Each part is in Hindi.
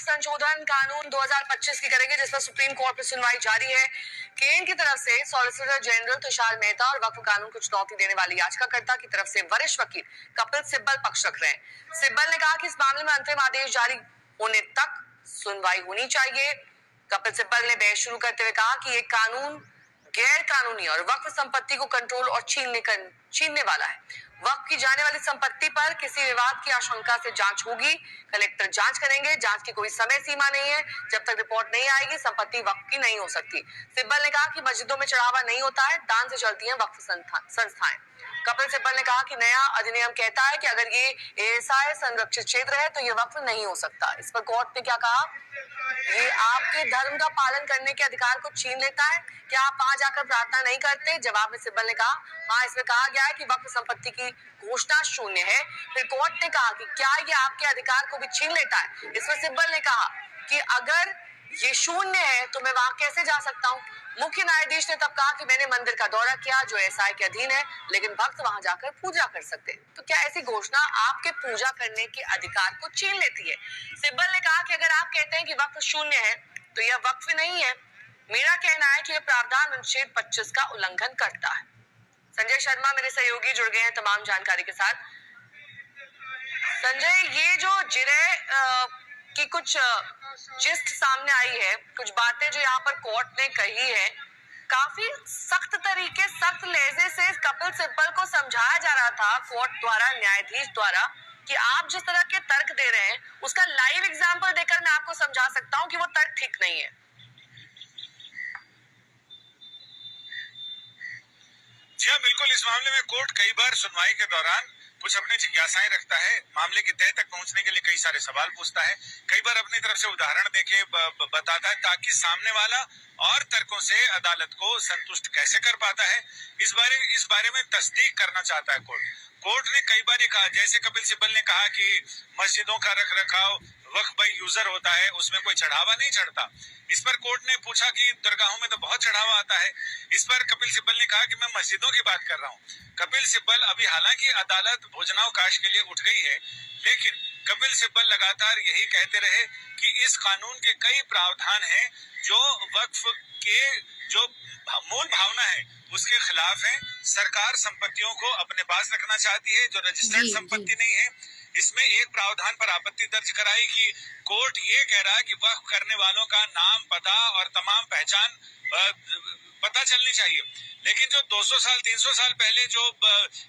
वक्फ संशोधन कानून 2025 की करेंगे, जिस पर सुप्रीम कोर्ट में सुनवाई जारी है। केंद्र की तरफ से सॉलिसिटर जनरल तुषार मेहता और वक्फ कानून को चुनौती देने वाली याचिकाकर्ता की तरफ से वरिष्ठ वकील कपिल सिब्बल पक्ष रख रहे हैं। सिब्बल ने कहा कि इस मामले में अंतरिम आदेश जारी होने तक सुनवाई होनी चाहिए। कपिल सिब्बल ने बहस शुरू करते हुए कहा कि ये कानून गैर कानूनी और वक्फ संपत्ति को कंट्रोल और छीनने वाला है। वक्फ की जाने वाली संपत्ति पर किसी विवाद की आशंका से जांच होगी। कलेक्टर जांच करेंगे। जांच की कोई समय सीमा नहीं है। जब तक रिपोर्ट नहीं आएगी संपत्ति वक्फ की नहीं हो सकती। सिब्बल ने कहा कि मस्जिदों में चढ़ावा नहीं होता है, दान से चलती हैं वक्फ संस्थाएं। कपिल सिब्बल ने कहा कि नया अधिनियम कहता है कि अगर ये एएसआई संरक्षित क्षेत्र है तो ये वक्फ नहीं हो सकता। इस पर कोर्ट ने क्या कहा, ये आपके धर्म का पालन करने के अधिकार को छीन लेता है। क्या आप वहां जाकर प्रार्थना नहीं करते? जवाब में सिब्बल ने कहा, हाँ, इसमें कहा गया है कि वक्फ संपत्ति की घोषणा शून्य है। फिर कोर्ट ने कहा कि क्या ये आपके अधिकार को भी छीन लेता है? इसमें सिब्बल ने कहा कि अगर ये शून्य है तो मैं वहां कैसे जा सकता हूँ? मुख्य न्यायाधीश ने तब कहा कि मैंने मंदिर का दौरा किया जो एएसआई के अधीन है, लेकिन भक्त वहां जाकर पूजा कर सकते हैं। तो क्या ऐसी घोषणा आपके पूजा करने के अधिकार को छीन लेती है? सिब्बल ने कहा कि अगर आप कहते हैं कि वक्फ शून्य है तो यह वक्फ नहीं है। मेरा कहना है कि यह प्रावधान अनुच्छेद 25 का उल्लंघन करता है। संजय शर्मा मेरे सहयोगी जुड़ गए हैं तमाम जानकारी के साथ। संजय, ये जो जिरह की कुछ जिस्ट सामने आई है, कुछ बातें जो यहाँ पर कोर्ट ने कही है, काफी सख्त तरीके, सख्त लहजे से कपिल सिब्बल को समझाया जा रहा था कोर्ट द्वारा, न्यायाधीश द्वारा, कि आप जिस तरह के तर्क दे रहे हैं उसका लाइव एग्जांपल देकर मैं आपको समझा सकता हूं कि वो तर्क ठीक नहीं है। जी हाँ, बिल्कुल। इस मामले में कोर्ट कई बार सुनवाई के दौरान कुछ अपनी जिज्ञासाएं रखता है, मामले की तह तक पहुंचने के लिए कई सारे सवाल पूछता है, कई बार अपनी तरफ से उदाहरण देके बताता है ताकि सामने वाला और तर्कों से अदालत को संतुष्ट कैसे कर पाता है, इस बारे में तस्दीक करना चाहता है कोर्ट ने कई बार ये कहा, जैसे कपिल सिब्बल ने कहा कि मस्जिदों का रख रखाव वक्फ बाई यूजर होता है, उसमें कोई चढ़ावा नहीं चढ़ता। इस पर कोर्ट ने पूछा कि दरगाहों में तो बहुत चढ़ावा आता है। इस पर कपिल सिब्बल ने कहा कि मैं मस्जिदों की बात कर रहा हूँ। कपिल सिब्बल अभी, हालांकि अदालत भोजनावकाश के लिए उठ गई है, लेकिन कपिल सिब्बल लगातार यही कहते रहे कि इस कानून के कई प्रावधान हैं जो वक्फ के जो मूल भावना है उसके खिलाफ है। सरकार संपत्तियों को अपने पास रखना चाहती है जो रजिस्टर्ड संपत्ति नहीं है। इसमें एक प्रावधान पर आपत्ति दर्ज कराई कि कोर्ट ये कह रहा है कि वक्फ करने वालों का नाम, पता और तमाम पहचान पता चलनी चाहिए, लेकिन जो 200 साल 300 साल पहले जो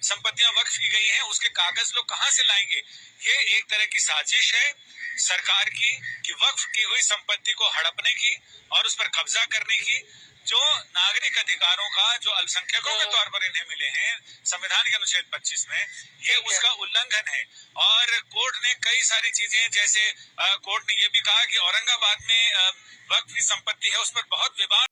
संपत्तियां वक्फ की गई हैं उसके कागज लोग कहां से लाएंगे? ये एक तरह की साजिश है सरकार की कि वक्फ की हुई संपत्ति को हड़पने की और उस पर कब्जा करने की। जो नागरिक अधिकारों का जो अल्पसंख्यकों के तौर पर इन्हें मिले हैं संविधान के अनुच्छेद 25 में, ये उसका उल्लंघन है। और कोर्ट ने कई सारी चीजें, जैसे कोर्ट ने ये भी कहा कि औरंगाबाद में वक्फ की संपत्ति है उस पर बहुत विवाद